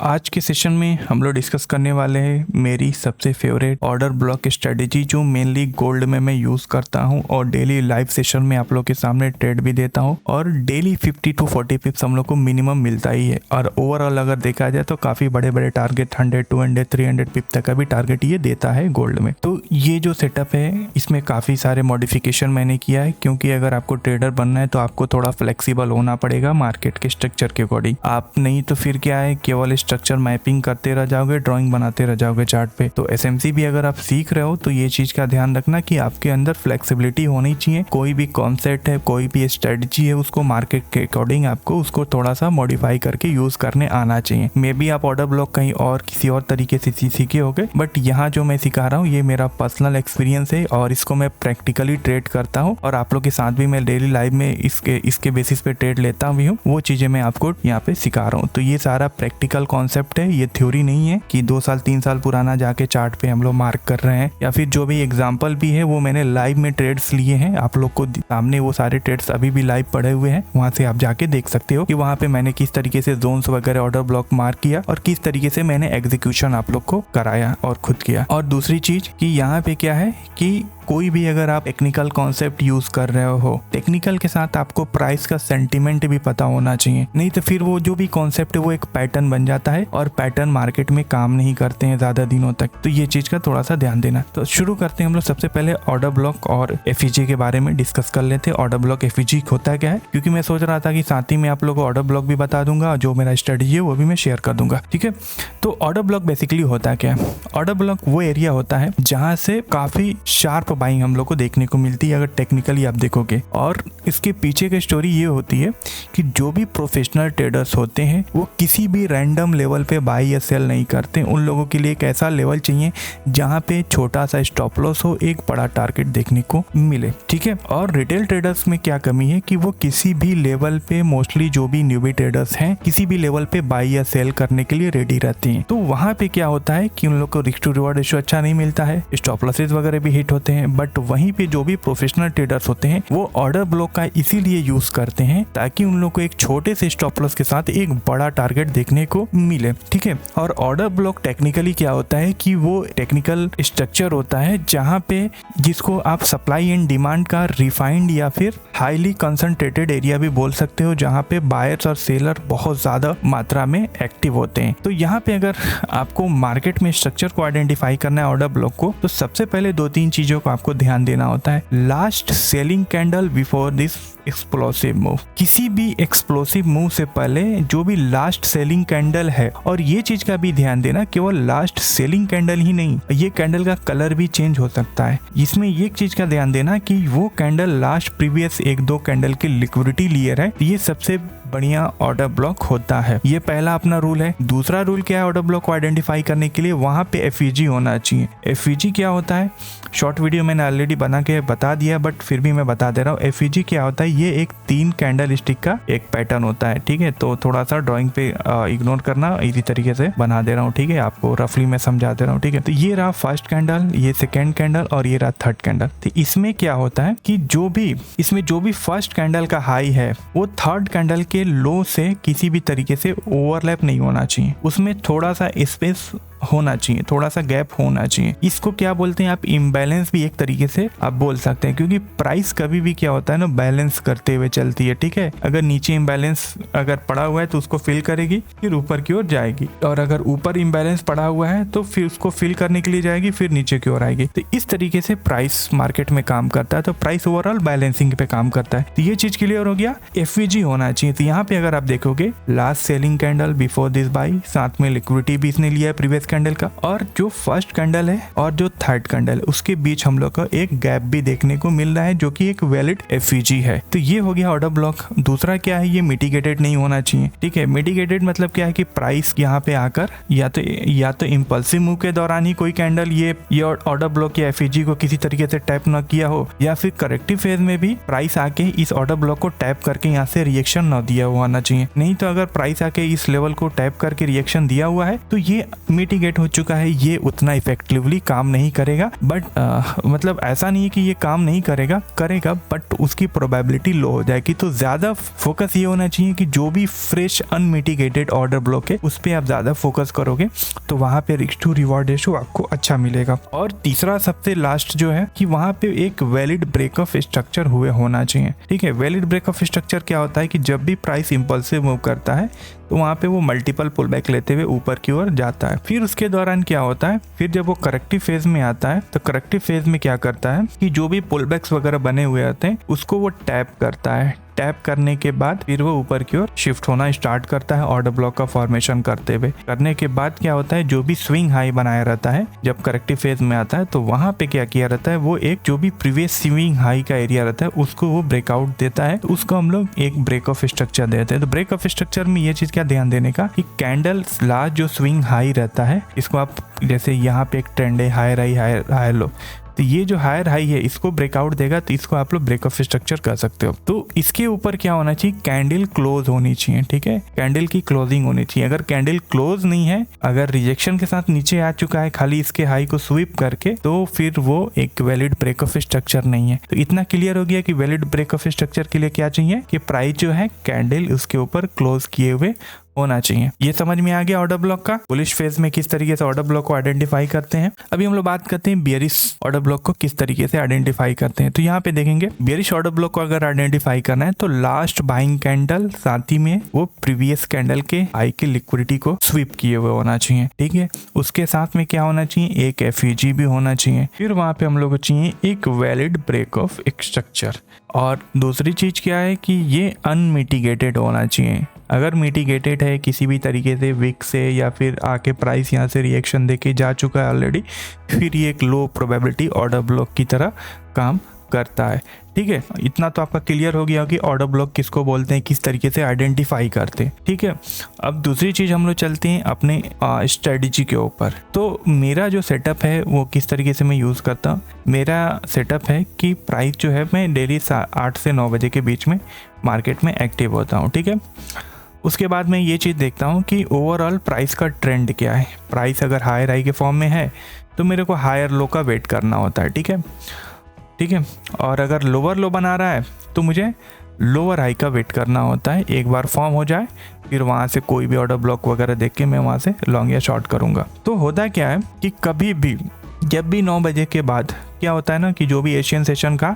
आज के सेशन में हम लोग डिस्कस करने वाले हैं मेरी सबसे फेवरेट ऑर्डर ब्लॉक स्ट्रेटेजी जो मेनली गोल्ड में मैं यूज़ करता हूं और डेली लाइव सेशन में आप लोग के सामने ट्रेड भी देता हूं और डेली 50 to 40 पिप्स हम लोग को मिनिमम मिलता ही है। और ओवरऑल अगर देखा जाए तो काफ़ी बड़े बड़े टारगेट 100, 200, 300 पिप तक का भी टारगेट ये देता है गोल्ड में। तो ये जो सेटअप है इसमें काफ़ी सारे मॉडिफिकेशन मैंने किया है, क्योंकि अगर आपको ट्रेडर बनना है तो आपको थोड़ा फ्लेक्सिबल होना पड़ेगा मार्केट के स्ट्रक्चर के अकॉर्डिंग। आप नहीं तो फिर क्या है, केवल स्ट्रक्चर मैपिंग करते रह जाओगे, ड्राइंग बनाते रह जाओगे चार्ट पे। तो एसएमसी भी अगर आप सीख रहे हो तो ये चीज का ध्यान रखना कि आपके अंदर फ्लेक्सिबिलिटी होनी चाहिए। कोई भी कॉन्सेप्ट है, कोई भी स्ट्रेटजी है, उसको मार्केट के अकॉर्डिंग आपको उसको थोड़ा सा मॉडिफाई करके यूज करने आना चाहिए। मे बी आप ऑर्डर ब्लॉक कहीं और किसी और तरीके से सीखे होगे, बट यहाँ जो मैं सिखा रहा हूँ ये मेरा पर्सनल एक्सपीरियंस है और इसको मैं प्रैक्टिकली ट्रेड करता हूँ और आप लोग के साथ भी मैं डेली लाइव में इसके बेसिस पे ट्रेड लेता भी हूँ। वो चीजें मैं आपको यहाँ पे सिखा रहा हूँ। तो ये सारा प्रैक्टिकल कॉन्सेप्ट है, ये थ्योरी नहीं है कि 2 साल 3 साल पुराना जाके चार्ट पे हम लोग मार्क कर रहे हैं, या फिर जो भी एग्जांपल भी है वो मैंने लाइव में ट्रेड्स लिए हैं। आप लोग को सामने वो सारे ट्रेड्स अभी भी लाइव पड़े हुए हैं, वहां से आप जाके देख सकते हो कि वहां पे मैंने किस तरीके से जोन्स वगैरह ऑर्डर ब्लॉक मार्क किया और किस तरीके से मैंने एग्जीक्यूशन आप लोग को कराया और खुद किया। और दूसरी चीज कि यहाँ पे क्या है कि कोई भी अगर आप टेक्निकल कॉन्सेप्ट यूज कर रहे हो, टेक्निकल के साथ आपको प्राइस का सेंटीमेंट भी पता होना चाहिए, नहीं तो फिर वो जो भी कॉन्सेप्ट है वो एक पैटर्न बन जाता है और पैटर्न मार्केट में काम नहीं करते हैं ज्यादा दिनों तक। तो ये चीज का थोड़ा सा ध्यान देना। तो शुरू करते हैं हम लोग। सबसे पहले ऑर्डर ब्लॉक और एफईजी के बारे में डिस्कस कर लेते हैं। ऑर्डर ब्लॉक एफईजी होता क्या है, क्योंकि मैं सोच रहा था कि साथ ही में आप लोग को ऑर्डर ब्लॉक भी बता दूंगा, जो मेरा स्ट्रेटेजी है वो भी मैं शेयर कर दूंगा। ठीक है, तो ऑर्डर ब्लॉक बेसिकली होता क्या है? ऑर्डर ब्लॉक वो एरिया होता है जहां से काफी शार्प बाइंग हम लोग को देखने को मिलती है अगर टेक्निकली आप देखोगे। और इसके पीछे की स्टोरी ये होती है कि जो भी प्रोफेशनल ट्रेडर्स होते हैं वो किसी भी रैंडम लेवल पे बाई या सेल नहीं करते। उन लोगों के लिए एक ऐसा लेवल चाहिए जहां पे छोटा सा स्टॉप लॉस हो, एक बड़ा टारगेट देखने को मिले। ठीक है, और रिटेल ट्रेडर्स में क्या कमी है कि वो किसी भी लेवल पे, मोस्टली जो भी न्यूबी ट्रेडर्स हैं, किसी भी लेवल पे बाई या सेल करने के लिए रेडी रहते हैं। तो वहां पे क्या होता है कि उन लोग को रिस्क टू रिवॉर्ड रेशियो अच्छा नहीं मिलता है, स्टॉप लॉसेस वगैरह भी हिट होते हैं। बट वहीं पे जो भी प्रोफेशनल ट्रेडर्स होते हैं वो ऑर्डर ब्लॉक का इसीलिए यूज करते हैं ताकि उन लोग को एक छोटे से स्टॉप लॉस के साथ एक बड़ा टारगेट देखने को मिले। ठीक है, और ऑर्डर ब्लॉक टेक्निकली क्या होता है कि वो टेक्निकल स्ट्रक्चर होता है जहां पे जिसको आप सप्लाई एंड डिमांड का रिफाइंड या फिर हाईली कंसंट्रेटेड एरिया भी बोल सकते हो, जहां पे बायर्स और सेलर बहुत ज्यादा मात्रा में एक्टिव होते हैं। तो यहाँ पे अगर आपको मार्केट में स्ट्रक्चर को आइडेंटिफाई करना है ऑर्डर ब्लॉक को, तो सबसे पहले 2-3 चीजों को आपको ध्यान देना होता है। Last selling candle before this explosive move. किसी भी एक्सप्लोसिव मूव से पहले जो भी लास्ट सेलिंग कैंडल है, और ये चीज का भी ध्यान देना केवल लास्ट सेलिंग कैंडल ही नहीं, ये कैंडल का कलर भी चेंज हो सकता है। इसमें ये चीज का ध्यान देना कि वो कैंडल लास्ट प्रीवियस 1-2 कैंडल की लिक्विडिटी लियर है। ये सबसे बढ़िया ऑर्डर ब्लॉक होता है। ये पहला अपना रूल है। दूसरा रूल क्या है ऑर्डर ब्लॉक को आइडेंटिफाई करने के लिए? वहां पे एफईजी होना चाहिए। एफईजी क्या होता है? शॉर्ट वीडियो मैंने ऑलरेडी बना के बता दिया, बट फिर भी मैं बता दे रहा हूँ। एफईजी क्या होता है? ये एक 3 कैंडल स्टिक का एक पैटर्न होता है। ठीक है, तो थोड़ा सा ड्राइंग पे इग्नोर करना, इसी तरीके से बना दे रहा हूँ। ठीक है, आपको रफली मैं समझा दे रहा हूँ। ठीक है, तो ये रहा फर्स्ट कैंडल, ये सेकेंड कैंडल और ये रहा थर्ड कैंडल। तो इसमें क्या होता है कि इसमें जो भी फर्स्ट कैंडल का हाई है वो थर्ड कैंडल के लो से किसी भी तरीके से ओवरलैप नहीं होना चाहिए। उसमें थोड़ा सा स्पेस होना चाहिए, थोड़ा सा गैप होना चाहिए। इसको क्या बोलते हैं आप? इम्बैलेंस भी एक तरीके से आप बोल सकते हैं, क्योंकि प्राइस कभी भी क्या होता है ना, बैलेंस करते हुए चलती है। ठीक है, अगर नीचे इम्बैलेंस अगर पड़ा हुआ है तो उसको फिल करेगी, फिर ऊपर की ओर जाएगी, और अगर ऊपर इम्बैलेंस पड़ा हुआ है तो फिर उसको फिल करने के लिए जाएगी, फिर नीचे की ओर आएगी। तो इस तरीके से प्राइस मार्केट में काम करता है। तो प्राइस ओवरऑल बैलेंसिंग पे काम करता है। तो ये चीज क्लियर हो गया। एफईजी होना चाहिए। तो यहाँ पे अगर आप देखोगे last selling candle before this by, साथ में लिक्विडिटी भी इसने लिया है प्रीवियस कैंडल का, और जो फर्स्ट कैंडल है और जो थर्ड कैंडल उसके बीच हम लोग को एक गैप भी देखने को मिल रहा है, जो कि एक वैलिड एफईजी है। तो ये हो गया ऑर्डर ब्लॉक। दूसरा क्या है? ये मिटिगेटेड नहीं होना चाहिए। ठीक है, मिटिगेटेड मतलब क्या है कि प्राइस यहाँ पे आकर या तो इम्पल्सिव मूव के दौरान ही कोई कैंडल ये ऑर्डर ब्लॉक या एफईजी को किसी तरीके से टैप न किया हो, या फिर करेक्टिव फेज में भी प्राइस आके इस ऑर्डर ब्लॉक को टैप करके यहाँ से रिएक्शन न दिया हुआ आना चाहिए। नहीं तो अगर प्राइस आके इस लेवल को टैप करके रिएक्शन दिया हुआ है तो ये मिटिगेट मिटिगेट हो चुका है, ये उतना इफेक्टिवली काम नहीं करेगा, बट मतलब ऐसा नहीं है कि ये काम नहीं करेगा बट उसकी प्रोबेबिलिटी लो हो जाएगी। तो ज़्यादा फोकस ये होना चाहिए कि जो भी फ्रेश अनमिटिगेटेड ऑर्डर ब्लॉक है उस पर आप ज़्यादा फोकस करोगे तो वहाँ पे रिस्क टू रिवॉर्ड रेशियो आपको अच्छा मिलेगा। और तीसरा सबसे लास्ट जो है कि वहाँ पे एक वैलिड ब्रेक ऑफ स्ट्रक्चर हुए होना चाहिए। ठीक है, वैलिड ब्रेक ऑफ स्ट्रक्चर क्या होता है कि जब भी प्राइस इंपल्सिव मूव करता है तो वहाँ पे वो मल्टीपल पुल बैक लेते हुए ऊपर की ओर जाता है। फिर उसके दौरान क्या होता है, फिर जब वो करेक्टिव फेज में आता है तो करेक्टिव फेज में क्या करता है कि जो भी पुल बैक्स वगैरह बने हुए आते हैं उसको वो टैप करता है। टैप करने के बाद फिर वो ऊपर की ओर शिफ्ट होना स्टार्ट करता है ऑर्डर ब्लॉक का फॉर्मेशन करते हुए। करने के बाद क्या होता है, जो भी स्विंग हाई बनाया रहता है जब करेक्टिव फेज में आता है तो वहां पे क्या किया रहता है, वो एक जो भी प्रीवियस स्विंग हाई का एरिया रहता है उसको वो ब्रेकआउट देता है, उसको हम लोग एक ब्रेक ऑफ स्ट्रक्चर देते हैं। तो ब्रेक ऑफ स्ट्रक्चर में ये चीज क्या ध्यान देने का कि कैंडल लास्ट जो स्विंग हाई रहता है इसको आप जैसे यहाँ पे एक ट्रेंड है हायर हाई हायर लो, तो ये जो हायर हाई है इसको ब्रेकआउट देगा तो इसको आप लोग ब्रेक ऑफ स्ट्रक्चर कर सकते हो। तो इसके ऊपर क्या होना चाहिए, कैंडल क्लोज होनी चाहिए। ठीक है, कैंडल की क्लोजिंग होनी चाहिए। अगर कैंडल क्लोज नहीं है, अगर रिजेक्शन के साथ नीचे आ चुका है खाली इसके हाई को स्वीप करके, तो फिर वो एक वैलिड ब्रेक ऑफ स्ट्रक्चर नहीं है। तो इतना क्लियर हो गया कि वैलिड ब्रेक ऑफ स्ट्रक्चर के लिए क्या चाहिए कि प्राइस जो है कैंडल उसके ऊपर क्लोज किए हुए होना चाहिए। ये समझ में आ गया ऑर्डर ब्लॉक का, बुलिश फेज में किस तरीके से ऑर्डर ब्लॉक को आइडेंटिफाई करते हैं। अभी हम लोग बात करते हैं बियरिश ऑर्डर ब्लॉक को किस तरीके से आइडेंटिफाई करते हैं। तो यहाँ पे देखेंगे बियरिश ऑर्डर ब्लॉक को अगर आइडेंटिफाई करना है तो लास्ट बाइंग कैंडल साथ ही में वो प्रीवियस कैंडल के हाई की लिक्विडिटी को स्वीप किए हुए होना चाहिए। ठीक है, उसके साथ में क्या होना चाहिए, एक एफईजी भी होना चाहिए। फिर वहां पे हम लोग को चाहिए एक वैलिड ब्रेक ऑफ स्ट्रक्चर। और दूसरी चीज क्या है कि ये अनमिटिगेटेड होना चाहिए। अगर मिटिगेटेड है किसी भी तरीके से विक से या फिर आके प्राइस यहाँ से रिएक्शन देके जा चुका है ऑलरेडी, फिर ये एक लो प्रोबेबिलिटी ऑर्डर ब्लॉक की तरह काम करता है। ठीक है, इतना तो आपका क्लियर हो गया कि ऑर्डर ब्लॉक किसको बोलते हैं, किस तरीके से आइडेंटिफाई करते हैं। ठीक है, अब दूसरी चीज हम लोग चलते हैं अपने स्ट्रेटजी के ऊपर। तो मेरा जो सेटअप है वो किस तरीके से मैं यूज़ करता हूँ। मेरा सेटअप है कि प्राइस जो है मैं डेली 8 से 9 बजे के बीच में मार्केट में एक्टिव होता हूँ। ठीक है, उसके बाद मैं ये चीज़ देखता हूँ कि ओवरऑल प्राइस का ट्रेंड क्या है। प्राइस अगर हायर हाई के फॉर्म में है तो मेरे को हायर लो का वेट करना होता है। ठीक है, और अगर लोअर लो बना रहा है तो मुझे लोअर हाई का वेट करना होता है। एक बार फॉर्म हो जाए फिर वहाँ से कोई भी ऑर्डर ब्लॉक वगैरह देख के मैं वहाँ से लॉन्ग या शॉर्ट करूँगा। तो होता क्या है कि कभी भी जब भी 9 बजे के बाद क्या होता है ना कि जो भी एशियन सेशन का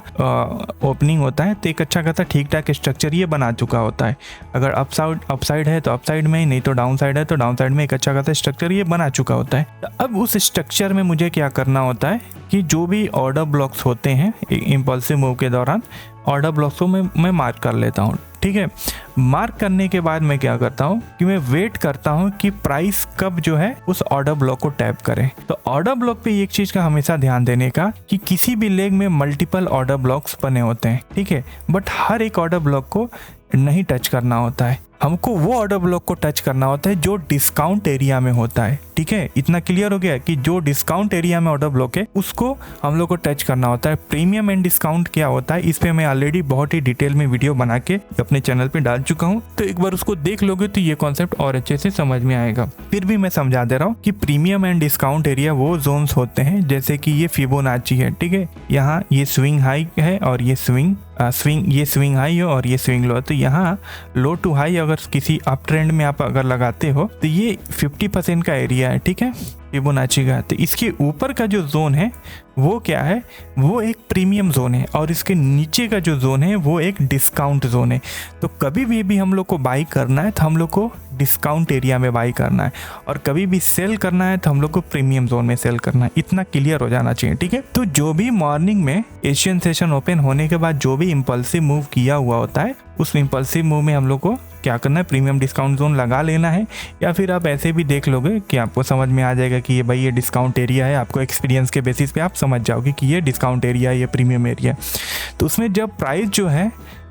ओपनिंग होता है तो एक अच्छा खासा ठीक ठाक स्ट्रक्चर ये बना चुका होता है। अगर अपसाइड है तो अपसाइड में, नहीं तो डाउन साइड है तो डाउन साइड में एक अच्छा खासा स्ट्रक्चर ये बना चुका होता है। तो अब उस स्ट्रक्चर में मुझे क्या करना होता है कि जो भी ऑर्डर ब्लॉक्स होते हैं इम्पल्सिव मूव के दौरान, ऑर्डर ब्लॉक्स को मैं मार्क कर लेता हूँ। ठीक है, मार्क करने के बाद मैं क्या करता हूँ कि मैं वेट करता हूँ कि प्राइस कब जो है उस ऑर्डर ब्लॉक को टैप करे। तो ऑर्डर ब्लॉक पे एक चीज का हमेशा ध्यान देने का कि किसी भी लेग में मल्टीपल ऑर्डर ब्लॉक्स बने होते हैं। ठीक है, बट हर एक ऑर्डर ब्लॉक को नहीं टच करना होता है। हमको वो ऑर्डर ब्लॉक को टच करना होता है जो डिस्काउंट एरिया में होता है। ठीक है, इतना क्लियर हो गया कि जो डिस्काउंट एरिया में ऑर्डर ब्लॉक है उसको हम लोग को टच करना होता है। प्रीमियम एंड डिस्काउंट क्या होता है इस पे मैं ऑलरेडी बहुत ही डिटेल में वीडियो बना के अपने चैनल पे डाल चुका हूँ, तो एक बार उसको देख लोगे तो ये कॉन्सेप्ट और अच्छे से समझ में आएगा। फिर भी मैं समझा दे रहा हूँ कि प्रीमियम एंड डिस्काउंट एरिया वो जोन्स होते हैं जैसे कि ये फिबोनाची है। ठीक है, यहाँ ये स्विंग हाई है और ये स्विंग हाई है और ये स्विंग लो है। तो यहाँ लो टू हाई अगर किसी अप ट्रेंड में आप अगर लगाते हो तो ये 50% का एरिया है। ठीक है, फिबोनाची का। तो इसके ऊपर का जो जोन है वो क्या है, वो एक प्रीमियम जोन है और इसके नीचे का जो जोन है वो एक डिस्काउंट जोन है। तो कभी भी हम लोग को बाई करना है तो हम लोग को डिस्काउंट एरिया में बाई करना है, और कभी भी सेल करना है तो हम लोग को प्रीमियम जोन में सेल करना है। इतना क्लियर हो जाना चाहिए। ठीक है, तो जो भी मॉर्निंग में एशियन सेशन ओपन होने के बाद जो भी इम्पल्सिव मूव किया हुआ होता है उस इम्पल्सिव मूव में हम लोग को क्या करना है, प्रीमियम डिस्काउंट जोन लगा लेना है, या फिर आप ऐसे भी देख लोगे कि आपको समझ में आ जाएगा कि ये भाई ये डिस्काउंट एरिया है। आपको एक्सपीरियंस के बेसिस पे आप समझ जाओगे कि ये डिस्काउंट एरिया है, ये प्रीमियम एरिया है। तो उसमें जब प्राइस जो है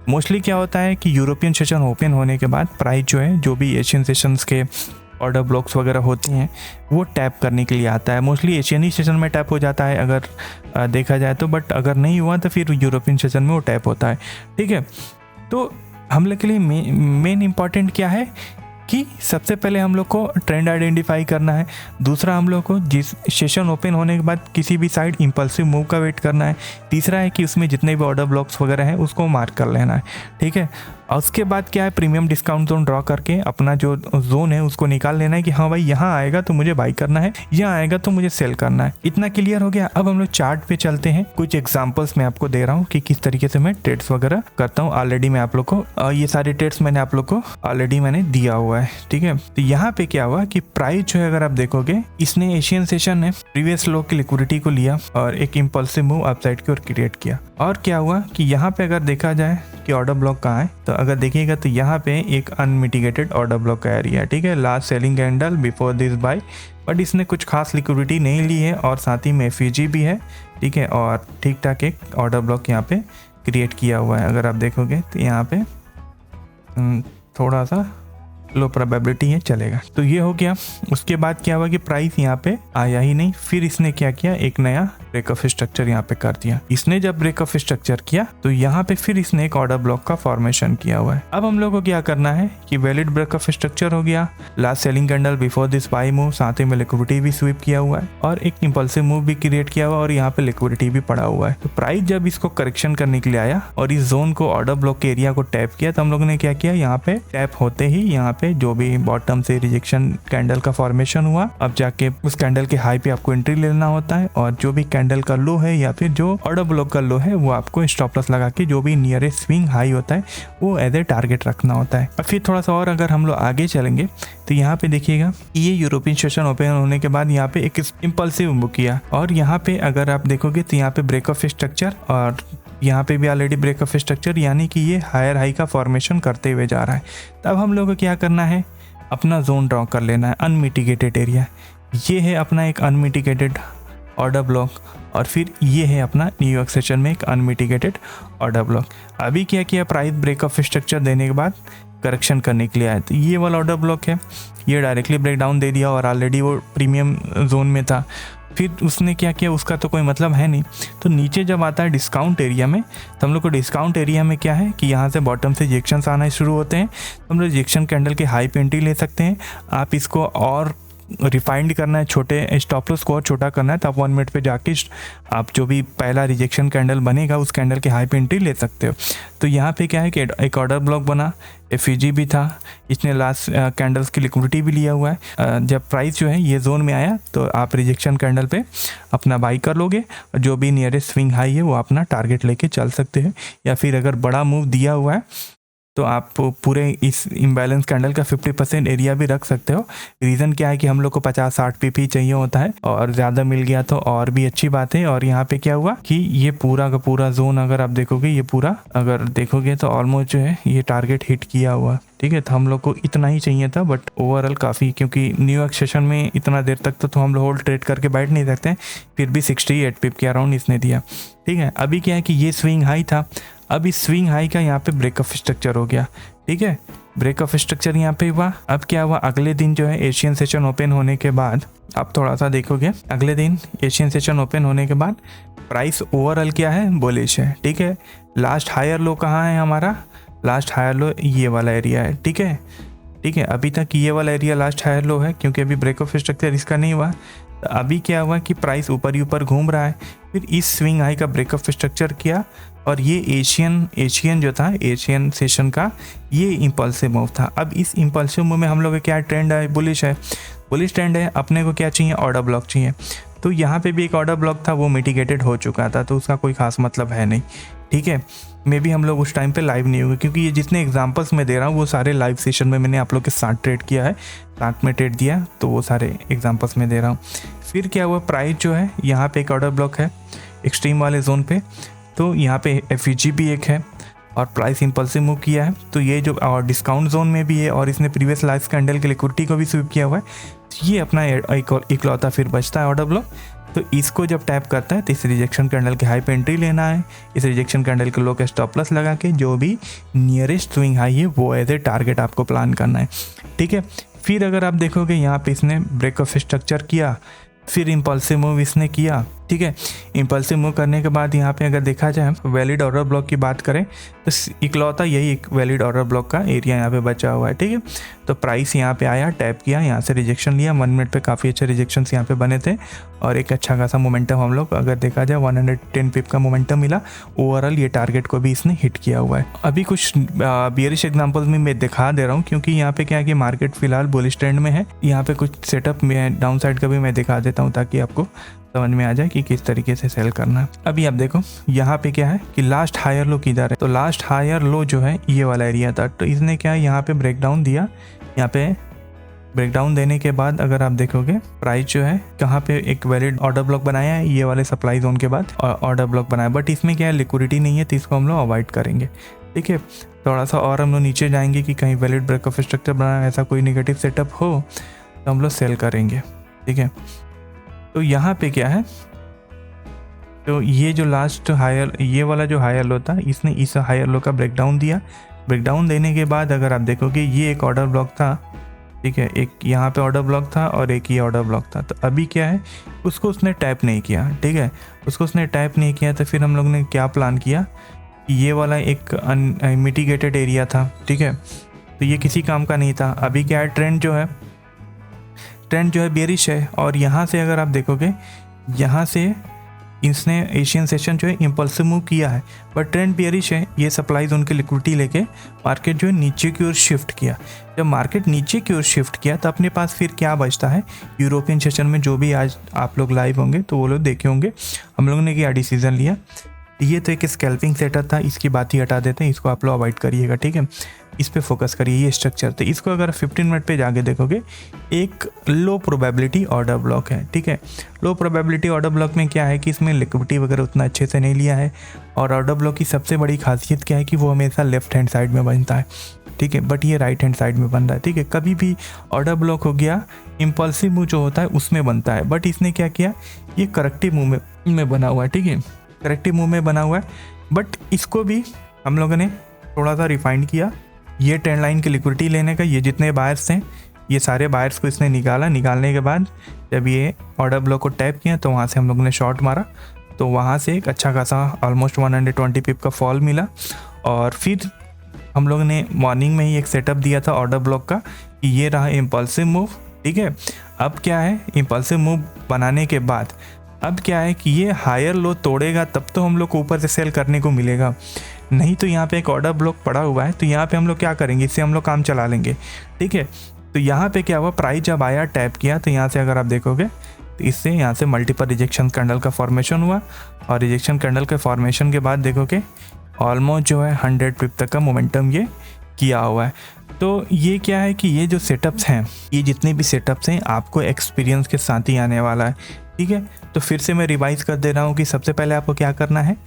मोस्टली क्या होता है कि यूरोपियन सेशन ओपन होने के बाद प्राइस जो है जो भी एशियन सेशंस के ऑर्डर ब्लॉक्स वगैरह होती हैं वो टैप करने के लिए आता है। मोस्टली एशियन ही सेशन में टैप हो जाता है अगर देखा जाए तो, बट अगर नहीं हुआ तो फिर यूरोपियन सेशन में वो टैप होता है। ठीक है, तो हम लोग के लिए मेन इम्पॉर्टेंट क्या है कि सबसे पहले हम लोग को ट्रेंड आइडेंटिफाई करना है, दूसरा हम लोग को जिस सेशन ओपन होने के बाद किसी भी साइड इंपल्सिव मूव का वेट करना है, तीसरा है कि उसमें जितने भी ऑर्डर ब्लॉक्स वगैरह हैं उसको मार्क कर लेना है, ठीक है। और उसके बाद क्या है, प्रीमियम डिस्काउंट जोन ड्रॉ करके अपना जो जोन है उसको निकाल लेना है कि हाँ भाई यहाँ आएगा तो मुझे बाई करना है, यहाँ आएगा तो मुझे सेल करना है। इतना क्लियर हो गया। अब हम लोग चार्ट पे चलते हैं, कुछ एग्जांपल्स मैं आपको दे रहा हूँ कि किस तरीके से मैं ट्रेड्स वगैरह करता हूँ। ऑलरेडी मैं आप लोग को ये सारे ट्रेड्स मैंने आप लोग को ऑलरेडी मैंने दिया हुआ है, ठीक है। तो यहाँ पे क्या हुआ कि प्राइस जो है अगर आप देखोगे, इसने एशियन सेशन ने प्रीवियस लो की लिक्विडिटी को लिया और एक इम्पल्सिव मूव अपसाइड की ओर क्रिएट किया। और क्या हुआ कि यहाँ पे अगर देखा जाए कि ऑर्डर ब्लॉक कहाँ है, तो अगर देखिएगा तो यहाँ पे एक अनमिटिगेटेड ऑर्डर ब्लॉक का एरिया है, ठीक है। Last selling candle before this by, but इसने कुछ खास लिक्विडिटी नहीं ली है और साथ ही में एफईजी भी है, ठीक है। और ठीक ठाक एक ऑर्डर ब्लॉक यहाँ पे क्रिएट किया हुआ है। अगर आप देखोगे तो यहाँ पे थोड़ा सा लो प्रोबेबिलिटी है, चलेगा। तो ये हो गया। उसके बाद क्या हुआ कि प्राइस यहाँ पे आया ही नहीं, फिर इसने क्या किया, एक नया ब्रेकअप स्ट्रक्चर यहाँ पे कर दिया। इसने जब ब्रेकअप स्ट्रक्चर किया तो यहाँ पे फिर इसने एक ऑर्डर ब्लॉक का फॉर्मेशन किया हुआ है। अब हम लोग को क्या करना है कि वैलिड ब्रेकअप स्ट्रक्चर हो गया, last selling candle before this by move, साथ ही में लिक्विडिटी भी स्वीप किया हुआ है और एक इंपल्सिव मूव भी क्रिएट किया हुआ है और यहाँ पे लिक्विडिटी भी पड़ा हुआ है। तो प्राइस जब इसको करेक्शन करने के लिए आया और इस जोन को ऑर्डर ब्लॉक के एरिया को टैप किया, तो हम लोगों ने क्या किया, यहाँ पे टैप होते ही यहाँ पे जो भी बॉटम से रिजेक्शन कैंडल का फॉर्मेशन हुआ, अब जाके उस कैंडल के हाई पे आपको एंट्री लेना होता है और जो भी कैंडल का लो है या फिर जो ऑर्डर ब्लॉक का लो है वो आपको स्टॉप लॉस लगा के जो भी नियरेस्ट स्विंग हाई होता है वो एज ए टारगेट रखना होता है। और फिर थोड़ा सा और अगर हम लोग आगे चलेंगे तो यहाँ पे देखिएगा ये यूरोपियन सेशन ओपन होने के बाद यहाँ पे एक इम्पल्सिव मूव किया और यहाँ पे अगर आप देखोगे तो यहाँ पे ब्रेकअप स्ट्रक्चर और यहाँ पे भी ऑलरेडी ब्रेकअप स्ट्रक्चर, यानी कि ये हायर हाई का फॉर्मेशन करते हुए जा रहा है। तब हम लोग को क्या करना है, अपना जोन ड्रॉ कर लेना है, अनमिटिगेटेड एरिया। ये है अपना एक अनमिटिगेटेड ऑर्डर ब्लॉक और फिर ये है अपना न्यूयॉर्क सेशन में एक अनमिटिगेटेड ऑर्डर ब्लॉक। अभी क्या किया, प्राइस ब्रेकअप स्ट्रक्चर देने के बाद करेक्शन करने के लिए आया, तो ये वाला ऑर्डर ब्लॉक है, ये डायरेक्टली ब्रेक डाउन दे दिया और ऑलरेडी वो प्रीमियम जोन में था। फिर उसने क्या किया, उसका तो कोई मतलब है नहीं। तो नीचे जब आता है डिस्काउंट एरिया में, तो हम लोग को डिस्काउंट एरिया में क्या है कि यहाँ से बॉटम से रिजेक्शंस आना शुरू होते हैं। तो हम लोग रिजेक्शन कैंडल के हाई पे एंट्री ले सकते हैं। आप इसको और रिफाइंड करना है, छोटे स्टॉप लॉस को और छोटा करना है, तो आप 1 मिनट पे जाके आप जो भी पहला रिजेक्शन कैंडल बनेगा उस कैंडल के हाई पे एंट्री ले सकते हो। तो यहाँ पे क्या है कि एक ऑर्डर ब्लॉक बना, एफईजी भी था, इसने लास्ट कैंडल्स की लिक्विडिटी भी लिया हुआ है। जब प्राइस जो है ये जोन में आया तो आप रिजेक्शन कैंडल पे अपना बाई कर लोगे और जो भी नियरेस्ट स्विंग हाई है वो अपना टारगेट लेके चल सकते हैं। या फिर अगर बड़ा मूव दिया हुआ है तो आप पूरे इस इम्बैलेंस कैंडल का 50% एरिया भी रख सकते हो। रीज़न क्या है कि हम लोग को 50-60 पीपी चाहिए होता है और ज़्यादा मिल गया तो और भी अच्छी बात है। और यहाँ पे क्या हुआ कि ये पूरा का पूरा जोन अगर आप देखोगे, ये पूरा अगर देखोगे तो ऑलमोस्ट जो है ये टारगेट हिट किया हुआ, ठीक है। तो हम लोग को इतना ही चाहिए था, बट ओवरऑल काफ़ी, क्योंकि न्यूयॉर्क सेशन में इतना देर तक तो हम लोग होल्ड ट्रेड करके बैठ नहीं सकते, फिर भी 68 पिप के अराउंड इसने दिया, ठीक है। अभी क्या है कि ये स्विंग हाई था, अब इस स्विंग हाई का यहाँ पे ब्रेकअप स्ट्रक्चर हो गया, ठीक है। ब्रेकअप स्ट्रक्चर यहाँ पे हुआ। अब क्या हुआ, अगले दिन जो है एशियन सेशन ओपन होने के बाद, आप थोड़ा सा देखोगे, अगले दिन एशियन सेशन ओपन होने के बाद प्राइस ओवरऑल क्या है, बुलिश है, ठीक है। लास्ट हायर लो कहाँ है हमारा, लास्ट हायर लो ये वाला एरिया है, ठीक है, ठीक है। अभी तक ये वाला एरिया लास्ट हायर लो है क्योंकि अभी ब्रेकअप स्ट्रक्चर इसका नहीं हुआ। तो अभी क्या हुआ कि प्राइस ऊपर ही ऊपर घूम रहा है, फिर इस स्विंग हाई का ब्रेकअप स्ट्रक्चर किया और ये एशियन जो था, एशियन सेशन का ये इम्पल्सिव मूव था। अब इस इम्पल्सिव मूव में हम लोग का क्या ट्रेंड है, बुलिश है, बुलिश ट्रेंड है। अपने को क्या चाहिए, ऑर्डर ब्लॉक चाहिए। तो यहाँ पे भी एक ऑर्डर ब्लॉक था, वो मिटिगेटेड हो चुका था, तो उसका कोई खास मतलब है नहीं, ठीक है। मे बी हम लोग उस टाइम पे लाइव नहीं हुए, क्योंकि ये जितने एग्जांपल्स मैं दे रहा हूँ वो सारे लाइव सेशन में मैंने आप लोग के साथ ट्रेड किया है, साथ में ट्रेड दिया, तो वो सारे एग्जांपल्स में दे रहा हूँ। फिर क्या हुआ, प्राइस जो है यहाँ पे एक ऑर्डर ब्लॉक है एक्सट्रीम वाले जोन पे, तो यहाँ पे एफईजी भी एक है और प्राइस इंपल्सिव मूव किया है। तो ये जो और डिस्काउंट जोन में भी है और इसने प्रीवियस लाइफ कैंडल की लिक्विडिटी को भी स्वीप किया हुआ है। तो ये अपना इकलौता फिर बचता है ऑर्डर ब्लॉक। तो इसको जब टैप करता है तो इस रिजेक्शन कैंडल के हाई पे एंट्री लेना है, इस रिजेक्शन कैंडल के लो के स्टॉप लॉस लगा के जो भी नियरेस्ट स्विंग हाई है वो एज ए टारगेट आपको प्लान करना है, ठीक है। फिर अगर आप देखोगे यहाँ पे इसने ब्रेकअप स्ट्रक्चर किया, फिर इंपल्सिव मूव इसने किया ठीक है। इम्पल्सिव मूव करने के बाद यहाँ पे अगर देखा जाए वैलिड ऑर्डर ब्लॉक की बात करें तो इकलौता यही एक वैलिड ऑर्डर ब्लॉक का एरिया यहाँ पे बचा हुआ है, ठीक है। तो प्राइस यहाँ पे आया, टैप किया, यहाँ से रिजेक्शन लिया, 1 मिनट पे काफ़ी अच्छे रिजेक्शंस यहाँ पे बने थे और एक अच्छा खासा मोमेंटम हम लोग अगर देखा जाए 110 पिप का मोमेंटम मिला। ओवरऑल ये टारगेट को भी इसने हिट किया हुआ है। अभी कुछ बियरिश एग्जांपल्स में मैं दिखा दे रहा हूँ क्योंकि यहाँ पे क्या है कि मार्केट फिलहाल बुलिश ट्रेंड में है। यहाँ पे कुछ सेटअप में डाउन साइड का भी मैं दिखा देता हूँ ताकि आपको समझ में आ जाए कि किस तरीके से सेल करना है। अभी आप देखो यहाँ पे क्या है कि लास्ट हायर लो किधर है, तो लास्ट हायर लो जो है ये वाला एरिया था। तो इसने क्या है यहाँ पे ब्रेकडाउन दिया, यहाँ पे ब्रेकडाउन देने के बाद अगर आप देखोगे प्राइस जो है कहाँ पे एक वैलिड ऑर्डर ब्लॉक बनाया है, ये वाले सप्लाई जोन के बाद ऑर्डर ब्लॉक बनाया, बट इसमें क्या है लिक्विडिटी नहीं है तो इसको हम लोग अवॉइड करेंगे, ठीक है। थोड़ा सा और हम लोग नीचे जाएंगे कि कहीं वैलिड ब्रेक ऑफ स्ट्रक्चर बनाया, ऐसा कोई निगेटिव सेटअप हो तो हम लोग सेल करेंगे, ठीक है। तो यहाँ पे क्या है, तो ये जो लास्ट हायर, ये वाला जो हायर लो था, इसने इस हायर लो का ब्रेकडाउन दिया। ब्रेकडाउन देने के बाद अगर आप देखोगे ये एक ऑर्डर ब्लॉक था, ठीक है, एक यहाँ पे ऑर्डर ब्लॉक था और एक ये ऑर्डर ब्लॉक था। तो अभी क्या है उसको उसने टैप नहीं किया, ठीक है, उसको उसने टैप नहीं किया। तो फिर हम लोग ने क्या प्लान किया, ये वाला एक मिटिगेटेड एरिया था, ठीक है, तो ये किसी काम का नहीं था। अभी क्या है ट्रेंड जो है बेरिश है और यहाँ से अगर आप देखोगे यहाँ से इसने एशियन सेशन जो है इम्पल्सिव मूव किया है, बट ट्रेंड बेरिश है। ये सप्लाई जोन की लिक्विडिटी लेके मार्केट जो है नीचे की ओर शिफ्ट किया। जब मार्केट नीचे की ओर शिफ्ट किया तो अपने पास फिर क्या बचता है, यूरोपियन सेशन में जो भी आज आप लोग लाइव होंगे तो वो लोग देखे होंगे, हम लोगों ने क्या डिसीजन लिया, ये तो एक स्कैल्पिंग सेटअप था, इसकी बात ही हटा देते हैं, इसको आप लोग अवॉइड करिएगा, ठीक है। इस पे फोकस करिए, ये स्ट्रक्चर। तो इसको अगर 15 मिनट पे जाके देखोगे एक लो प्रोबेबिलिटी ऑर्डर ब्लॉक है, ठीक है। लो प्रोबेबिलिटी ऑर्डर ब्लॉक में क्या है कि इसमें लिक्विडिटी वगैरह उतना अच्छे से नहीं लिया है और ऑर्डर ब्लॉक की सबसे बड़ी खासियत क्या है कि वो हमेशा लेफ्ट हैंड साइड में बनता है, ठीक है, बट ये राइट हैंड साइड में बन रहा है, ठीक है। कभी भी ऑर्डर ब्लॉक हो गया इम्पल्सिव मूव जो होता है उसमें बनता है, बट इसने क्या किया, ये करेक्टिव मूव में बना हुआ है, ठीक है, करेक्टिव मूव में बना हुआ है। बट इसको भी हम लोगों ने थोड़ा सा रिफाइंड किया, ये ट्रेंड लाइन की लिक्विडिटी लेने का, ये जितने बायर्स थे ये सारे बायर्स को इसने निकाला। निकालने के बाद जब ये ऑर्डर ब्लॉक को टैप किया तो वहाँ से हम लोगों ने शॉर्ट मारा, तो वहाँ से एक अच्छा खासा ऑलमोस्ट 120 पिप का फॉल मिला। और फिर हम लोगों ने मॉर्निंग में ही एक सेटअप दिया था ऑर्डर ब्लॉक का कि ये रहा इम्पल्सिव मूव, ठीक है। अब क्या है, इम्पल्सिव मूव बनाने के बाद अब क्या है कि ये हायर लो तोड़ेगा तब तो हम लोग को ऊपर से सेल करने को मिलेगा, नहीं तो यहाँ पे एक ऑर्डर ब्लॉक पड़ा हुआ है, तो यहाँ पे हम लोग क्या करेंगे, इससे हम लोग काम चला लेंगे, ठीक है। तो यहाँ पे क्या हुआ, प्राइस जब आया टैप किया तो यहाँ से अगर आप देखोगे तो इससे यहाँ से मल्टीपल रिजेक्शन कैंडल का फॉर्मेशन हुआ और रिजेक्शन कैंडल के फॉर्मेशन के बाद देखोगे ऑलमोस्ट जो है 100 पिप तक का मोमेंटम ये किया हुआ है। तो ये क्या है कि ये जो सेटअप्स हैं, ये जितने भी सेटअप्स हैं आपको एक्सपीरियंस के साथ ही आने वाला है, ठीक है। तो फिर से मैं रिवाइज कर दे रहा हूँ कि सबसे पहले आपको क्या करना है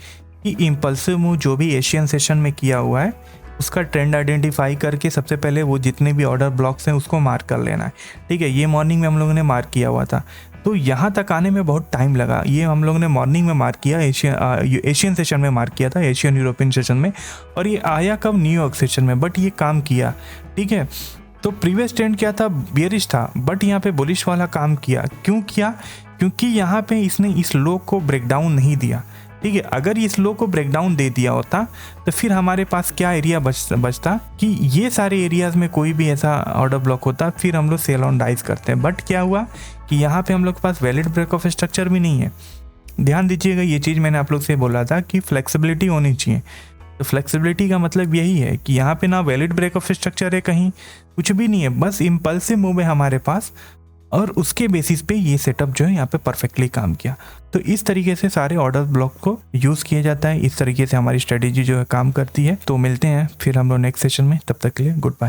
कि इम्पल्सिव मूव जो भी एशियन सेशन में किया हुआ है उसका ट्रेंड आइडेंटिफाई करके सबसे पहले वो जितने भी ऑर्डर ब्लॉक्स हैं उसको मार्क कर लेना है, ठीक है। ये मॉर्निंग में हम लोगों ने मार्क किया हुआ था, तो यहाँ तक आने में बहुत टाइम लगा। ये हम लोगों ने मॉर्निंग में मार्क किया, एशियन सेशन में मार्क किया था, एशियन यूरोपियन सेशन में, और ये आया कब, न्यूयॉर्क सेशन में, बट ये काम किया, ठीक है। तो प्रीवियस ट्रेंड क्या था, बेयरिश था, बट यहाँ पे बुलिश वाला काम किया। क्यों किया, क्योंकि यहाँ पे इसने इस लो को ब्रेकडाउन नहीं दिया, ठीक है। अगर इस लो को ब्रेकडाउन दे दिया होता तो फिर हमारे पास क्या एरिया बचता कि ये सारे एरियाज में कोई भी ऐसा ऑर्डर ब्लॉक होता, फिर हम लोग सेल ऑन डाइज करते हैं। बट क्या हुआ कि यहाँ पे हम लोग के पास वैलिड ब्रेक ऑफ स्ट्रक्चर भी नहीं है। ध्यान दीजिएगा, ये चीज़ मैंने आप लोग से बोला था कि फ्लेक्सिबिलिटी होनी चाहिए। तो फ्लेक्सिबिलिटी का मतलब यही है कि यहाँ पे ना वैलिड ब्रेक ऑफ स्ट्रक्चर है, कहीं कुछ भी नहीं है, बस इम्पल्सिव मूव है हमारे पास, और उसके बेसिस पे ये सेटअप जो है यहाँ पे परफेक्टली काम किया। तो इस तरीके से सारे ऑर्डर ब्लॉक को यूज़ किया जाता है, इस तरीके से हमारी स्ट्रेटेजी जो है काम करती है। तो मिलते हैं फिर हम लोग नेक्स्ट सेशन में, तब तक के लिए गुड बाय।